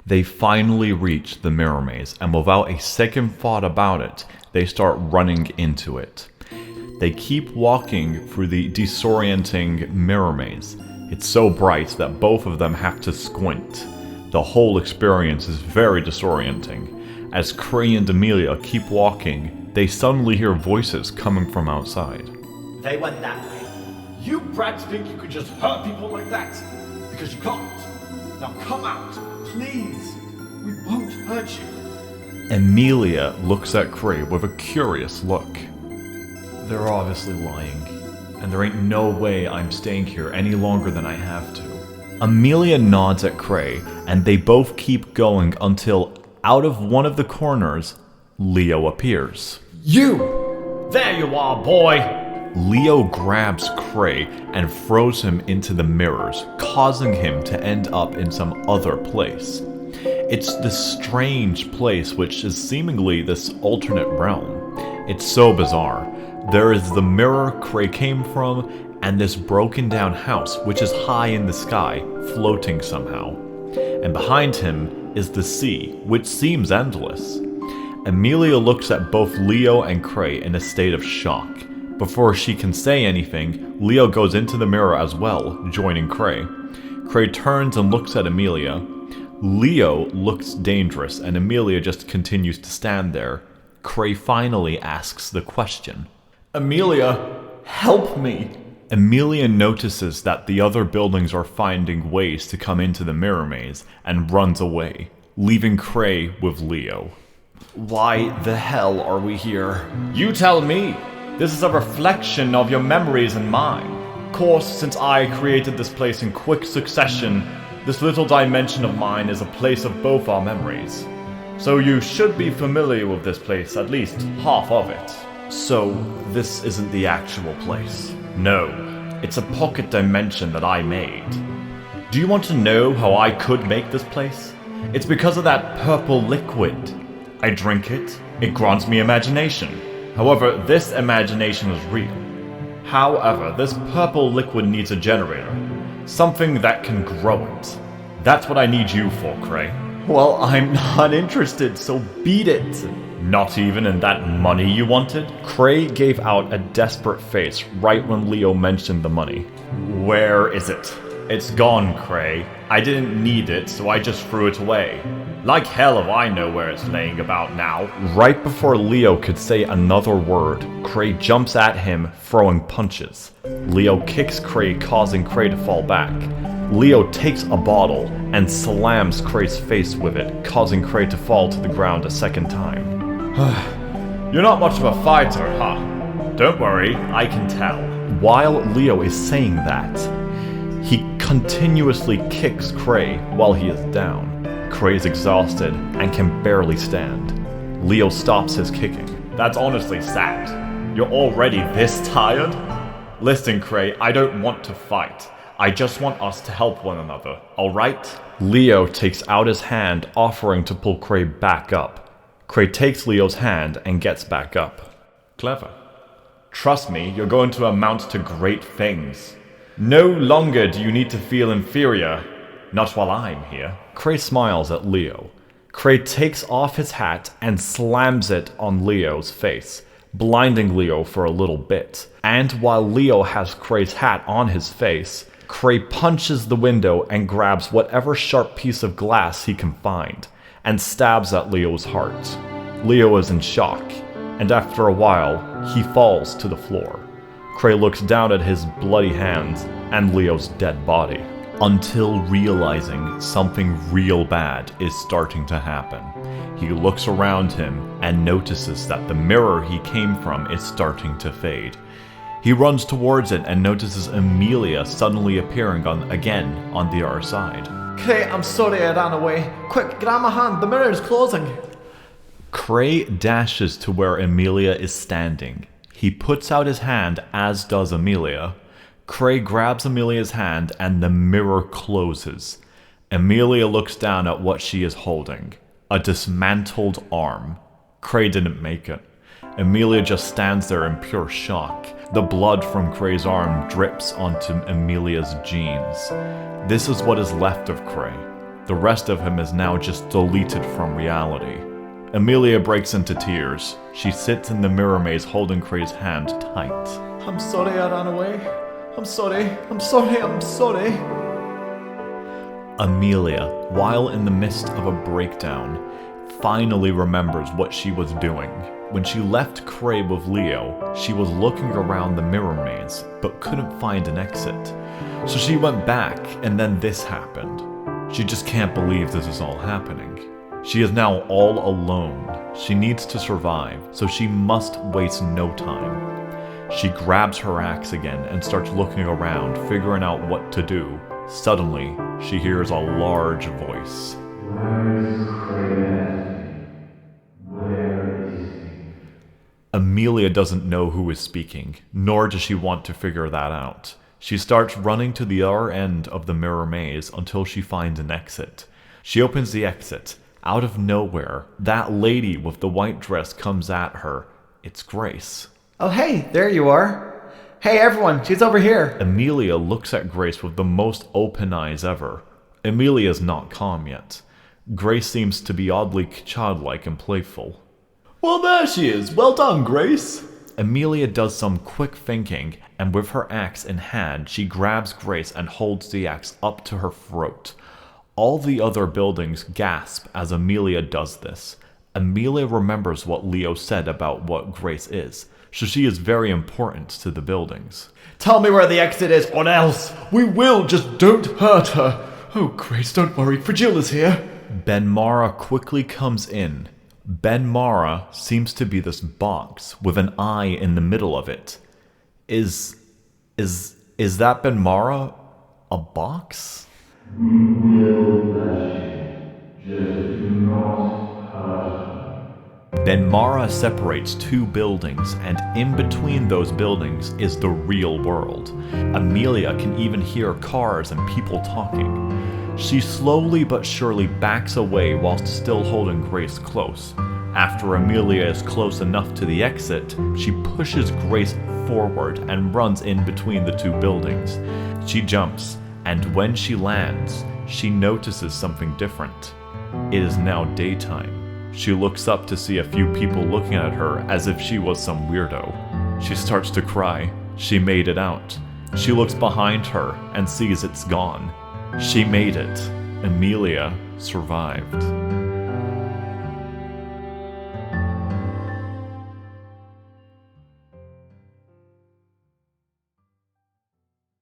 They finally reach the mirror maze, and without a second thought about it, they start running into it. They keep walking through the disorienting mirror maze. It's so bright that both of them have to squint. The whole experience is very disorienting. As Cray and Emilia keep walking, they suddenly hear voices coming from outside. They went that way. You brats think you could just hurt people like that? Because you can't. Now come out, please. We won't hurt you. Emilia looks at Cray with a curious look. They're obviously lying, and there ain't no way I'm staying here any longer than I have to. Emilia nods at Cray, and they both keep going until, out of one of the corners, Leo appears. You! There you are, boy! Leo grabs Cray and throws him into the mirrors, causing him to end up in some other place. It's this strange place which is seemingly this alternate realm. It's so bizarre. There is the mirror Cray came from, and this broken down house which is high in the sky, floating somehow. And behind him is the sea, which seems endless. Emilia looks at both Leo and Cray in a state of shock. Before she can say anything, Leo goes into the mirror as well, joining Cray. Cray turns and looks at Emilia. Leo looks dangerous, and Emilia just continues to stand there. Cray finally asks the question. Emilia, help me! Emilia notices that the other buildings are finding ways to come into the mirror maze and runs away, leaving Cray with Leo. Why the hell are we here? You tell me! This is a reflection of your memories and mine. Of course, since I created this place in quick succession, this little dimension of mine is a place of both our memories. So you should be familiar with this place, at least half of it. So, this isn't the actual place? No, it's a pocket dimension that I made. Do you want to know how I could make this place? It's because of that purple liquid. I drink it, it grants me imagination. However, this imagination is real. However, this purple liquid needs a generator. Something that can grow it. That's what I need you for, Cray. Well, I'm not interested, so beat it. Not even in that money you wanted? Cray gave out a desperate face right when Leo mentioned the money. Where is it? It's gone, Cray. I didn't need it, so I just threw it away. Like hell if I know where it's laying about now. Right before Leo could say another word, Cray jumps at him, throwing punches. Leo kicks Cray, causing Cray to fall back. Leo takes a bottle and slams Cray's face with it, causing Cray to fall to the ground a second time. You're not much of a fighter, huh? Don't worry, I can tell. While Leo is saying that, he continuously kicks Cray while he is down. Cray is exhausted and can barely stand. Leo stops his kicking. That's honestly sad. You're already this tired? Listen, Cray, I don't want to fight. I just want us to help one another, alright? Leo takes out his hand, offering to pull Cray back up. Cray takes Leo's hand and gets back up. Clever. Trust me, you're going to amount to great things. No longer do you need to feel inferior. Not while I'm here. Cray smiles at Leo. Cray takes off his hat and slams it on Leo's face, blinding Leo for a little bit. And while Leo has Cray's hat on his face, Cray punches the window and grabs whatever sharp piece of glass he can find, and stabs at Leo's heart. Leo is in shock, and after a while, he falls to the floor. Cray looks down at his bloody hands and Leo's dead body, until realizing something real bad is starting to happen. He looks around him and notices that the mirror he came from is starting to fade. He runs towards it and notices Emilia suddenly appearing again on the other side. Cray, I'm sorry I ran away. Quick, grab my hand, the mirror is closing. Cray dashes to where Emilia is standing. He puts out his hand, as does Emilia. Cray grabs Emilia's hand and the mirror closes. Emilia looks down at what she is holding. A dismantled arm. Cray didn't make it. Emilia just stands there in pure shock. The blood from Cray's arm drips onto Emilia's jeans. This is what is left of Cray. The rest of him is now just deleted from reality. Emilia breaks into tears. She sits in the mirror maze holding Cray's hand tight. I'm sorry I ran away. I'm sorry. I'm sorry. I'm sorry. Emilia, while in the midst of a breakdown, finally remembers what she was doing. When she left Cray with Leo, she was looking around the mirror maze, but couldn't find an exit. So she went back, and then this happened. She just can't believe this is all happening. She is now all alone. She needs to survive, so she must waste no time. She grabs her axe again and starts looking around, figuring out what to do. Suddenly, she hears a large voice. Where is Cray Bentley? Where is he? Emilia doesn't know who is speaking, nor does she want to figure that out. She starts running to the other end of the mirror maze until she finds an exit. She opens the exit. Out of nowhere, that lady with the white dress comes at her. It's Grace. Oh, hey, there you are. Hey, everyone, she's over here. Emilia looks at Grace with the most open eyes ever. Emilia is not calm yet. Grace seems to be oddly childlike and playful. Well, there she is. Well done, Grace. Emilia does some quick thinking, and with her axe in hand, she grabs Grace and holds the axe up to her throat. All the other buildings gasp as Emilia does this. Emilia remembers what Leo said about what Grace is, so she is very important to the buildings. Tell me where the exit is, or else we will. Just don't hurt her. Oh, Grace, don't worry. Fregile is here. Benmara quickly comes in. Benmara seems to be this box with an eye in the middle of it. Is that Benmara a box? We will let you. Just do not hurt her. Benmara separates two buildings, and in between those buildings is the real world. Emilia can even hear cars and people talking. She slowly but surely backs away whilst still holding Grace close. After Emilia is close enough to the exit, she pushes Grace forward and runs in between the two buildings. She jumps, and when she lands, she notices something different. It is now daytime. She looks up to see a few people looking at her as if she was some weirdo. She starts to cry. She made it out. She looks behind her and sees it's gone. She made it. Emilia survived.